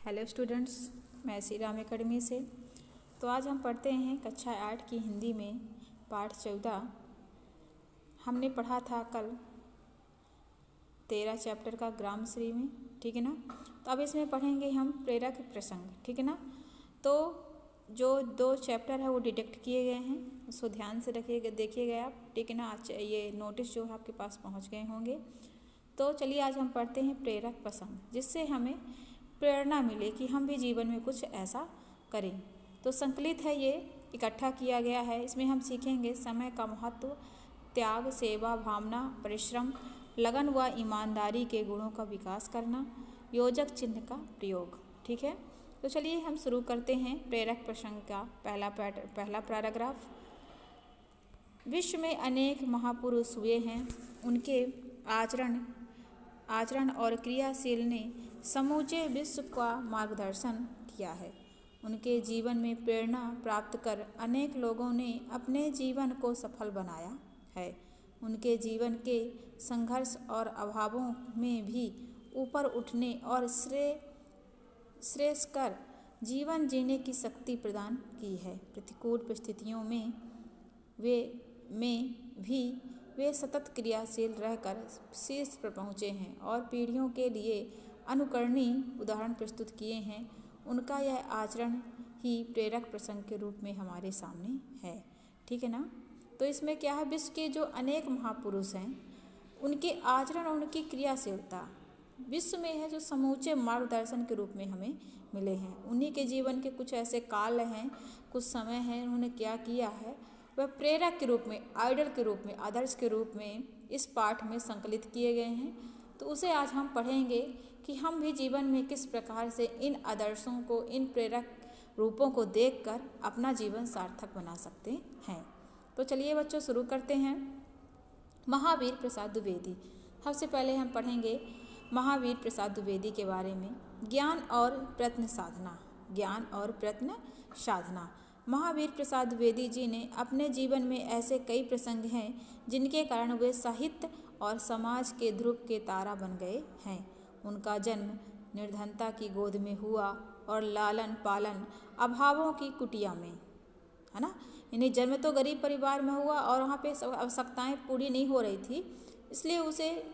Hello students, मैं Shri Ram academy से। तो आज हम पढ़ते हैं कक्षा 8 की हिंदी में पाठ 14। हमने पढ़ा था कल 13 चैप्टर का ग्रामश्री में, ठीक है ना। तो अब इसमें पढ़ेंगे हम प्रेरक प्रसंग, ठीक है ना। तो जो 2 चैप्टर है वो डिटेक्ट किए गए हैं, उसको ध्यान से रखिएगा, देखिएगा आप, ठीक है ना। आज ये नोटिस जो है आपके पास पहुंच गए होंगे। तो चलिए आज हम पढ़ते हैं प्रेरक प्रसंग, जिससे हमें प्रेरणा मिले कि हम भी जीवन में कुछ ऐसा करें। तो संकलित है, ये इकट्ठा किया गया है। इसमें हम सीखेंगे समय का महत्व, त्याग, सेवा भावना, परिश्रम, लगन व ईमानदारी के गुणों का विकास करना, योजक चिन्ह का प्रयोग, ठीक है। तो चलिए हम शुरू करते हैं प्रेरक प्रसंग का पहला पैराग्राफ। विश्व में अनेक महापुरुष हुए हैं, उनके आचरण और क्रियाशील ने समूचे विश्व का मार्गदर्शन किया है। उनके जीवन में प्रेरणा प्राप्त कर अनेक लोगों ने अपने जीवन को सफल बनाया है। उनके जीवन के संघर्ष और अभावों में भी ऊपर उठने और श्रेयस्कर जीवन जीने की शक्ति प्रदान की है। प्रतिकूल परिस्थितियों में भी वे सतत क्रियाशील रहकर शीर्ष पर पहुँचे हैं और पीढ़ियों के लिए अनुकरणीय उदाहरण प्रस्तुत किए हैं। उनका यह आचरण ही प्रेरक प्रसंग के रूप में हमारे सामने है, ठीक है ना। तो इसमें क्या है, विश्व के जो अनेक महापुरुष हैं उनके आचरण और उनकी क्रियाशीलता विश्व में है, जो समूचे मार्गदर्शन के रूप में हमें मिले हैं। उन्हीं के जीवन के कुछ ऐसे काल हैं, कुछ समय हैं, उन्होंने क्या किया है, वह प्रेरक के रूप में, आइडल के रूप में, आदर्श के रूप में इस पाठ में संकलित किए गए हैं। तो उसे आज हम पढ़ेंगे कि हम भी जीवन में किस प्रकार से इन आदर्शों को, इन प्रेरक रूपों को देखकर अपना जीवन सार्थक बना सकते हैं। तो चलिए बच्चों शुरू करते हैं। महावीर प्रसाद द्विवेदी। सबसे पहले हम पढ़ेंगे महावीर प्रसाद द्विवेदी के बारे में। ज्ञान और प्रयत्न साधना। महावीर प्रसाद द्विवेदी जी ने अपने जीवन में ऐसे कई प्रसंग हैं जिनके कारण वे साहित्य और समाज के ध्रुव के तारा बन गए हैं। उनका जन्म निर्धनता की गोद में हुआ और लालन पालन अभावों की कुटिया में, है ना। यानी जन्म तो गरीब परिवार में हुआ और वहाँ पे आवश्यकताएं पूरी नहीं हो रही थी, इसलिए उसे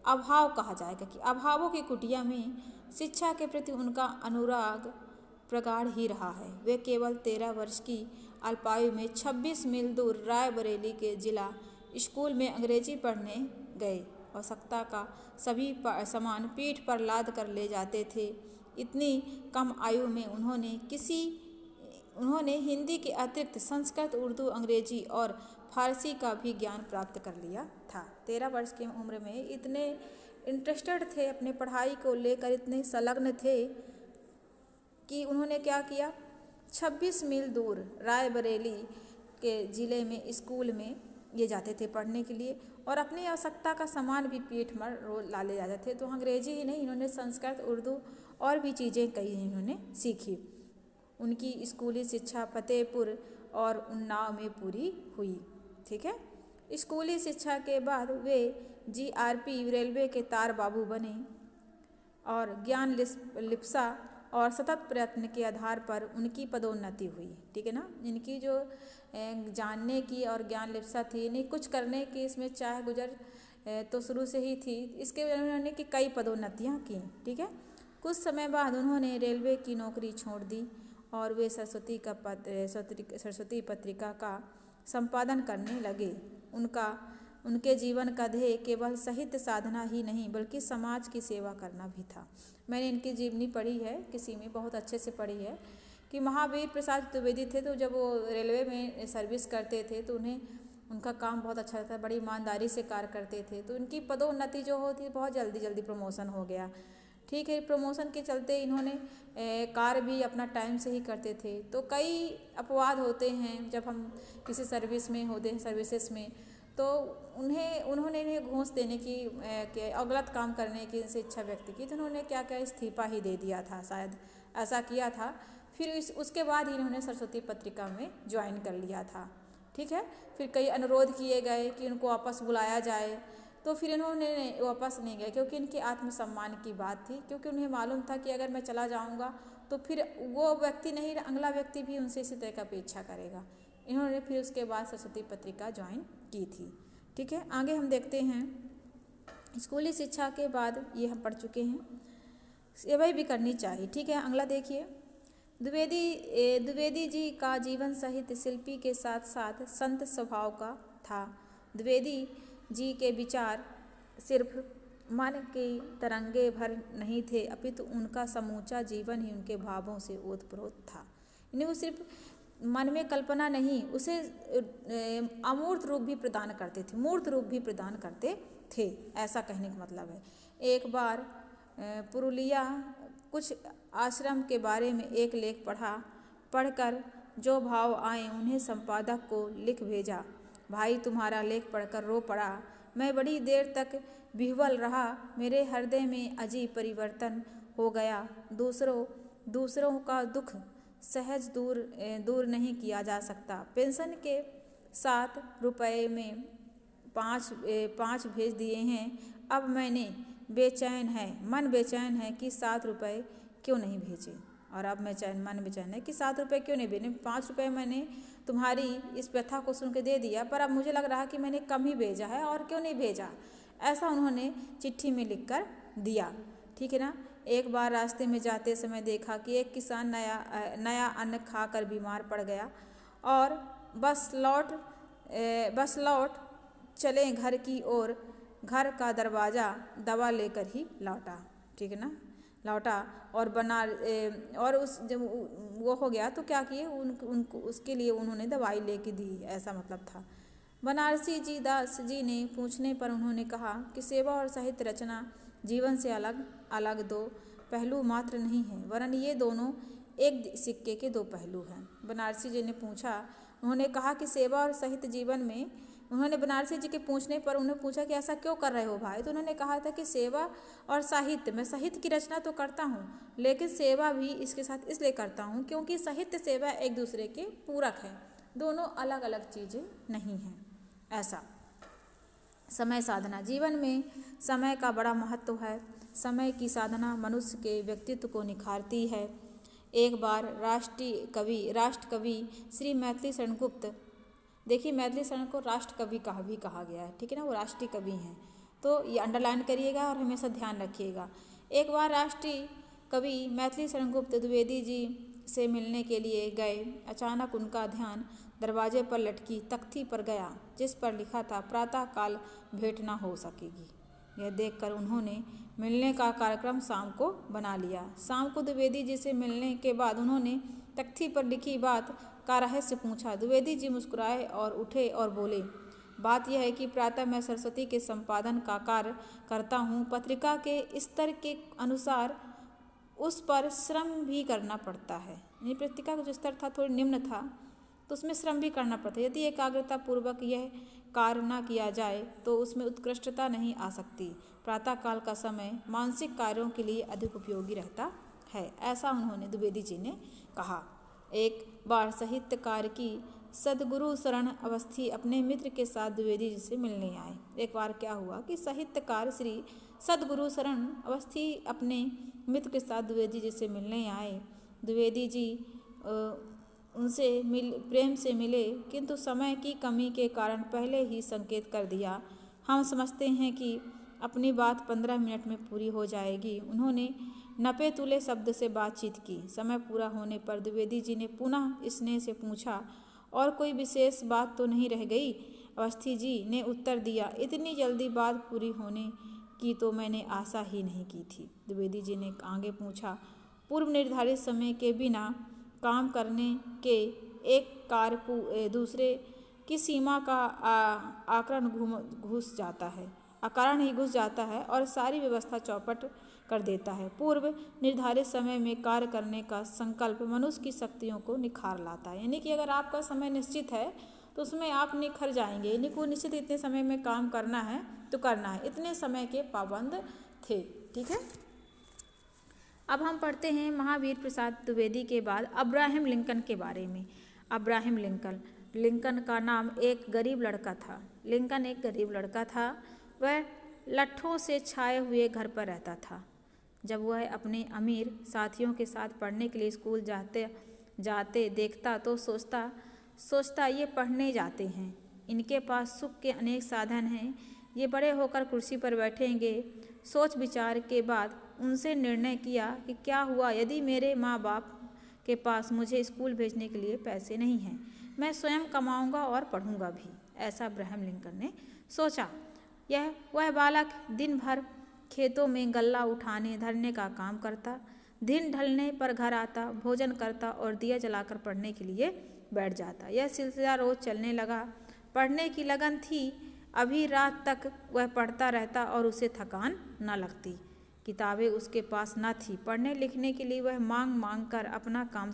अभाव कहा जाएगा कि अभावों की कुटिया में शिक्षा के प्रति उनका अनुराग प्रगाढ़ ही रहा है। वे केवल 13 वर्ष की अल्पायु में 26 मील दूर रायबरेली के जिला स्कूल में अंग्रेजी पढ़ने गए। आवश्यकता का सभी सामान पीठ पर लाद कर ले जाते थे। इतनी कम आयु में उन्होंने हिंदी के अतिरिक्त संस्कृत, उर्दू, अंग्रेजी और फारसी का भी ज्ञान प्राप्त कर लिया था। 13 वर्ष की उम्र में इतने इंटरेस्टेड थे, अपने पढ़ाई को लेकर इतने संलग्न थे कि उन्होंने क्या किया, 26 मील दूर रायबरेली के ज़िले में स्कूल में ये जाते थे पढ़ने के लिए, और अपनी आवश्यकता का सामान भी पीठ पर रोज ला ले जाते थे। तो अंग्रेजी ही नहीं, इन्होंने संस्कृत, उर्दू और भी चीज़ें कई इन्होंने सीखी। उनकी स्कूली शिक्षा फतेहपुर और उन्नाव में पूरी हुई, ठीक है। स्कूली शिक्षा के बाद वे GRP रेलवे के तार बाबू बने और ज्ञान लिप्सा और सतत प्रयत्न के आधार पर उनकी पदोन्नति हुई, ठीक है ना। इनकी जो जानने की और ज्ञान लिप्सा थी, नहीं कुछ करने की इसमें चाह गुजर तो शुरू से ही थी। इसके उन्होंने की कई पदोन्नतियाँ की, ठीक है। कुछ समय बाद उन्होंने रेलवे की नौकरी छोड़ दी और वे सरस्वती पत्रिका का संपादन करने लगे। उनके जीवन का ध्येय केवल साहित्य साधना ही नहीं बल्कि समाज की सेवा करना भी था। मैंने इनकी जीवनी पढ़ी है, किसी में बहुत अच्छे से पढ़ी है कि महावीर प्रसाद द्विवेदी थे, तो जब वो रेलवे में सर्विस करते थे तो उनका काम बहुत अच्छा था, बड़ी ईमानदारी से कार्य करते थे। तो उनकी पदोन्नति जो होती है, बहुत जल्दी प्रमोशन हो गया, ठीक है। प्रमोशन के चलते इन्होंने कार्य भी अपना टाइम से ही करते थे। तो कई अपवाद होते हैं जब हम किसी सर्विस में होते हैं, सर्विसेज में, तो उन्होंने इन्हें घूस देने की और गलत काम करने की इच्छा व्यक्त की, तो उन्होंने क्या इस्तीफा ही दे दिया था, शायद ऐसा किया था। फिर उसके बाद ही इन्होंने सरस्वती पत्रिका में ज्वाइन कर लिया था, ठीक है। फिर कई अनुरोध किए गए कि उनको वापस बुलाया जाए, तो फिर इन्होंने वापस नहीं गए, क्योंकि इनके आत्मसम्मान की बात थी, क्योंकि उन्हें मालूम था कि अगर मैं चला जाऊंगा तो फिर वो व्यक्ति नहीं, अगला व्यक्ति भी उनसे इसी तरह का अपेक्षा करेगा। इन्होंने फिर उसके बाद सरस्वती पत्रिका ज्वाइन की थी। ठीक है, आगे हम देखते हैं। स्कूली शिक्षा के बाद ये हम पढ़ चुके हैं, सेवा भी करनी चाहिए। ठीक है, अगला देखिए। द्विवेदी जी का जीवन साहित्य शिल्पी के साथ साथ संत स्वभाव का था। द्विवेदी जी के विचार सिर्फ मन के तरंगे भर नहीं थे, अपितु उनका समूचा जीवन ही उनके भावों से ओतप्रोत था। यानी वो सिर्फ मन में कल्पना नहीं, उसे अमूर्त रूप भी प्रदान करते थे, मूर्त रूप भी प्रदान करते थे, ऐसा कहने का मतलब है। एक बार पुरुलिया कुछ आश्रम के बारे में एक लेख पढ़कर जो भाव आए उन्हें संपादक को लिख भेजा। भाई तुम्हारा लेख पढ़कर रो पड़ा। मैं बड़ी देर तक विह्वल रहा। मेरे हृदय में अजीब परिवर्तन हो गया। दूसरों का दुख सहज दूर नहीं किया जा सकता। पेंशन के 7 रुपये में 5 भेज दिए हैं। अब मन बेचैन है कि 7 रुपये क्यों नहीं भेजे। और अब मन बेचैन है कि 7 रुपये क्यों नहीं भेजे। 5 रुपये मैंने तुम्हारी इस व्यथा को सुन के दे दिया, पर अब मुझे लग रहा कि मैंने कम ही भेजा है, और क्यों नहीं भेजा। ऐसा उन्होंने चिट्ठी में लिख कर दिया। ठीक है ना। एक बार रास्ते में जाते समय देखा कि एक किसान नया अन्न खाकर बीमार पड़ गया और बस लौट चले घर की ओर। घर का दरवाज़ा दबा लेकर ही लौटा। ठीक है ना, लौटा और जब वो हो गया तो क्या किए, उनको उसके लिए उन्होंने दवाई लेके दी, ऐसा मतलब था। बनारसी जी दास जी ने पूछने पर उन्होंने कहा कि सेवा और साहित्य रचना जीवन से अलग 2 पहलू मात्र नहीं हैं, वरन ये दोनों एक सिक्के के 2 पहलू हैं। बनारसी जी ने पूछा, उन्होंने कहा कि सेवा और साहित्य जीवन में, उन्होंने बनारसी जी के पूछने पर उन्हें पूछा कि ऐसा क्यों कर रहे हो भाई। तो उन्होंने कहा था कि सेवा और साहित्य, मैं साहित्य की रचना तो करता हूँ, लेकिन सेवा भी इसके साथ इसलिए करता हूँ क्योंकि साहित्य सेवा एक दूसरे के पूरक है, दोनों अलग अलग चीज़ें नहीं हैं। ऐसा समय साधना, जीवन में समय का बड़ा महत्व है। समय की साधना मनुष्य के व्यक्तित्व को निखारती है। एक बार राष्ट्र कवि श्री मैथिली शरण गुप्त, देखिए मैथिली शरण को राष्ट्र कवि भी कहा गया है। ठीक है ना, वो राष्ट्रीय कवि हैं, तो ये अंडरलाइन करिएगा और हमेशा ध्यान रखिएगा। एक बार राष्ट्रीय कवि मैथिली शरण गुप्त द्विवेदी जी से मिलने के लिए गए। अचानक उनका ध्यान दरवाजे पर लटकी तख्ती पर गया, जिस पर लिखा था प्रातः काल भेंट न हो सकेगी। यह देखकर उन्होंने मिलने का कार्यक्रम शाम को बना लिया। शाम को द्विवेदी जी से मिलने के बाद उन्होंने तख्ती पर लिखी बात का रहस्य पूछा। द्विवेदी जी मुस्कुराए और उठे और बोले, बात यह है कि प्रातः मैं सरस्वती के संपादन का कार्य करता हूँ। पत्रिका के स्तर के अनुसार उस पर श्रम भी करना पड़ता है। यानी पत्रिका का जो स्तर था थोड़ी निम्न था, तो उसमें श्रम भी करना पड़ता है। यदि एकाग्रता पूर्वक यह कार्य न किया जाए तो उसमें उत्कृष्टता नहीं आ सकती। प्रातःकाल का समय मानसिक कार्यों के लिए अधिक उपयोगी रहता है, ऐसा उन्होंने द्विवेदी जी ने कहा। एक बार साहित्यकार की सदगुरु शरण अवस्थी अपने मित्र के साथ द्विवेदी जी से मिलने आए। एक बार क्या हुआ कि साहित्यकार श्री सदगुरु शरण अवस्थी अपने मित्र के साथ द्विवेदी जी से मिलने आए। द्विवेदी जी उनसे प्रेम से मिले, किंतु समय की कमी के कारण पहले ही संकेत कर दिया, हम समझते हैं कि अपनी बात 15 मिनट में पूरी हो जाएगी। उन्होंने नपे तुले शब्द से बातचीत की। समय पूरा होने पर द्विवेदी जी ने पुनः स्नेह से पूछा, और कोई विशेष बात तो नहीं रह गई? अवस्थी जी ने उत्तर दिया, इतनी जल्दी बात पूरी होने की तो मैंने आशा ही नहीं की थी। द्विवेदी जी ने आगे पूछा, पूर्व निर्धारित समय के बिना काम करने के एक कार्य दूसरे की सीमा का आकरण घुस जाता है और सारी व्यवस्था चौपट कर देता है। पूर्व निर्धारित समय में कार्य करने का संकल्प मनुष्य की शक्तियों को निखार लाता है। यानी कि अगर आपका समय निश्चित है तो उसमें आप निखर जाएंगे। यानी कोई निश्चित इतने समय में काम करना है तो करना है, इतने समय के पाबंद थे। ठीक है, अब हम पढ़ते हैं महावीर प्रसाद द्विवेदी के बाद अब्राहम लिंकन के बारे में। अब्राहम लिंकन का नाम एक गरीब लड़का था। लिंकन एक गरीब लड़का था। वह लट्ठों से छाए हुए घर पर रहता था। जब वह अपने अमीर साथियों के साथ पढ़ने के लिए स्कूल जाते देखता तो सोचता ये पढ़ने जाते हैं, इनके पास सुख के अनेक साधन हैं, ये बड़े होकर कुर्सी पर बैठेंगे। सोच विचार के बाद उनसे निर्णय किया कि क्या हुआ यदि मेरे माँ बाप के पास मुझे स्कूल भेजने के लिए पैसे नहीं हैं, मैं स्वयं कमाऊंगा और पढ़ूंगा भी, ऐसा अब्राहम लिंकन ने सोचा। वह बालक दिन भर खेतों में गल्ला उठाने धरने का काम करता, दिन ढलने पर घर आता, भोजन करता और दिया जलाकर पढ़ने के लिए बैठ जाता। यह सिलसिला रोज चलने लगा। पढ़ने की लगन थी, अभी रात तक वह पढ़ता रहता और उसे थकान न लगती। किताबें उसके पास न थी, पढ़ने लिखने के लिए वह मांग कर अपना काम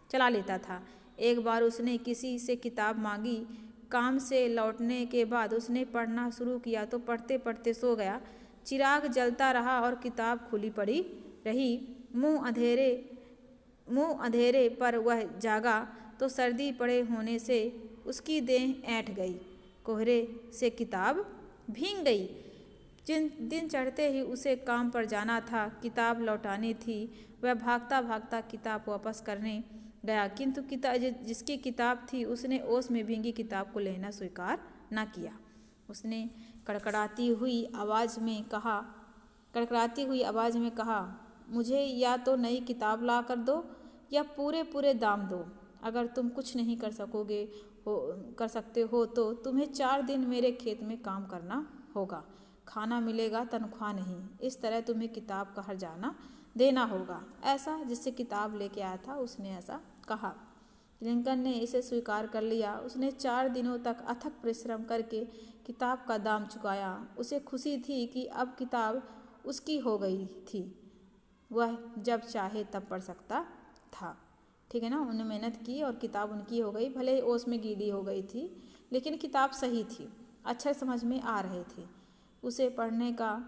चला लेता था। एक बार उसने किसी से किताब मांगी। काम से लौटने के बाद उसने पढ़ना शुरू किया तो पढ़ते पढ़ते सो गया। चिराग जलता रहा और किताब खुली पड़ी रही। मुंह अंधेरे पर वह जागा तो सर्दी पड़े होने से उसकी देह ऐंठ गई, कोहरे से किताब भीग गई। दिन चढ़ते ही उसे काम पर जाना था, किताब लौटानी थी। वह भागता भागता किताब वापस करने गया, किंतु जिसकी किताब थी उसने ओस में भींगी किताब को लेना स्वीकार न किया। उसने कड़कड़ाती हुई आवाज़ में कहा, मुझे या तो नई किताब ला कर दो या पूरे दाम दो। अगर तुम कुछ नहीं कर सकते हो तो तुम्हें 4 दिन मेरे खेत में काम करना होगा, खाना मिलेगा, तनख्वाह नहीं। इस तरह तुम्हें किताब का हर्जाना देना होगा। ऐसा जिससे किताब लेके आया था उसने ऐसा कहा। लिंकन ने इसे स्वीकार कर लिया। उसने 4 दिनों तक अथक परिश्रम करके किताब का दाम चुकाया। उसे खुशी थी कि अब किताब उसकी हो गई थी, वह जब चाहे तब पढ़ सकता था। ठीक है ना, उन्होंने मेहनत की और किताब उनकी हो गई। भले ही ओस में गीली हो गई थी, लेकिन किताब सही थी, अक्षर समझ में आ रहे थे। उसे पढ़ने का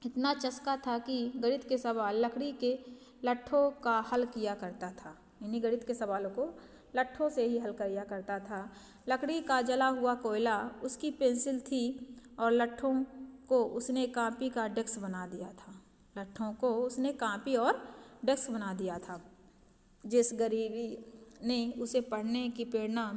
इतना चस्का था कि गणित के सवाल लकड़ी के लट्ठों का हल किया करता था। यानी गणित के सवालों को लट्ठों से ही हल किया करता था। लकड़ी का जला हुआ कोयला उसकी पेंसिल थी और लट्ठों को उसने कॉपी का डेस्क बना दिया था। जिस गरीबी ने उसे पढ़ने की प्रेरणा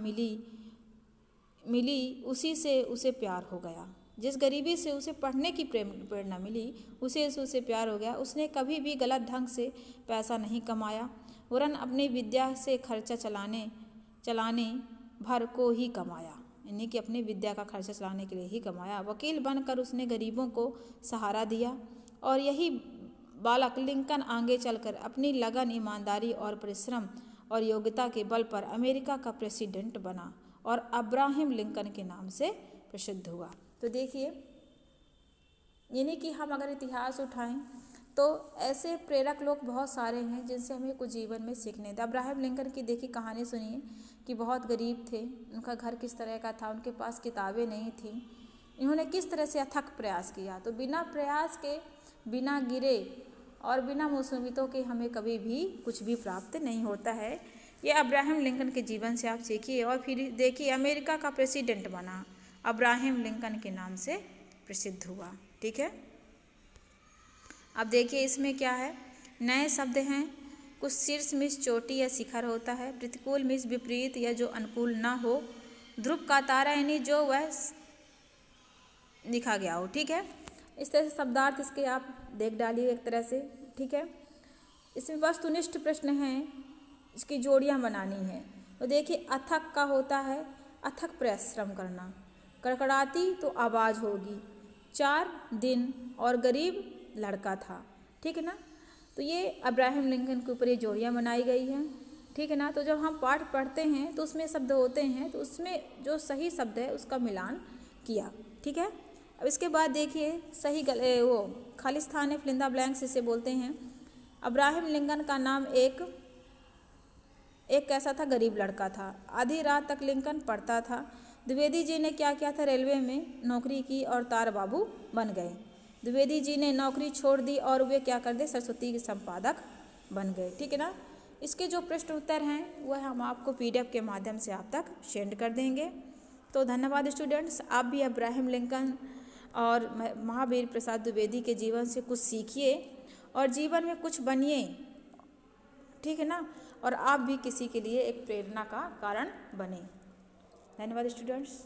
मिली उसी से उसे प्यार हो गया। जिस गरीबी से उसे पढ़ने की प्रेरणा मिली उसे प्यार हो गया। उसने कभी भी गलत ढंग से पैसा नहीं कमाया, वरन अपनी विद्या से खर्चा चलाने भर को ही कमाया, यानी कि अपनी विद्या का खर्चा चलाने के लिए ही कमाया। वकील बनकर उसने गरीबों को सहारा दिया और यही बालक लिंकन आगे चलकर अपनी लगन, ईमानदारी और परिश्रम और योग्यता के बल पर अमेरिका का प्रेसिडेंट बना और अब्राहम लिंकन के नाम से प्रसिद्ध हुआ। तो देखिए, यानी कि हम अगर इतिहास उठाएं तो ऐसे प्रेरक लोग बहुत सारे हैं जिनसे हमें कुछ जीवन में सीखने थे। अब्राहम लिंकन की देखिए कहानी सुनिए कि बहुत गरीब थे, उनका घर किस तरह का था, उनके पास किताबें नहीं थी, इन्होंने किस तरह से अथक प्रयास किया। तो बिना प्रयास के, बिना गिरे और बिना मुसीबतों के हमें कभी भी कुछ भी प्राप्त नहीं होता है। ये अब्राहम लिंकन के जीवन से आप सीखिए। और फिर देखिए, अमेरिका का प्रेसिडेंट बना, अब्राहम लिंकन के नाम से प्रसिद्ध हुआ। ठीक है, अब देखिए इसमें क्या है, नए शब्द हैं। कुछ शीर्ष मिस चोटी या शिखर होता है, प्रतिकूल मिस विपरीत या जो अनुकूल ना हो, ध्रुव का तारा यानी जो वह लिखा गया हो। ठीक है, इस तरह से शब्दार्थ इसके आप देख डालिए एक तरह से। ठीक है, इसमें वस्तुनिष्ठ प्रश्न हैं, इसकी जोड़ियाँ बनानी है। तो देखिए, अथक का होता है अथक परिश्रम करना, कड़कड़ाती तो आवाज़ होगी, 4 दिन और गरीब लड़का था। ठीक है ना, तो ये अब्राहम लिंकन के ऊपर ये जोड़ियाँ बनाई गई हैं। ठीक है ना, तो जब हम पाठ पढ़ते हैं तो उसमें शब्द होते हैं, तो उसमें जो सही शब्द है उसका मिलान किया। ठीक है, अब इसके बाद देखिए सही वो खालिस्तान है, फिलिंदा ब्लैंक्स इसे बोलते हैं। अब्राहम लिंकन का नाम एक कैसा था, गरीब लड़का था। आधी रात तक लिंकन पढ़ता था। द्विवेदी जी ने क्या किया था, रेलवे में नौकरी की और तार बाबू बन गए। द्विवेदी जी ने नौकरी छोड़ दी और वे क्या कर दे, सरस्वती के संपादक बन गए। ठीक है ना, इसके जो प्रश्न उत्तर हैं वह हम आपको PDF के माध्यम से आप तक सेंड कर देंगे। तो धन्यवाद स्टूडेंट्स, आप भी अब्राहम लिंकन और महावीर प्रसाद द्विवेदी के जीवन से कुछ सीखिए और जीवन में कुछ बनिए, ठीक है ना, और आप भी किसी के लिए एक प्रेरणा का कारण बने। धन्यवाद स्टूडेंट्स।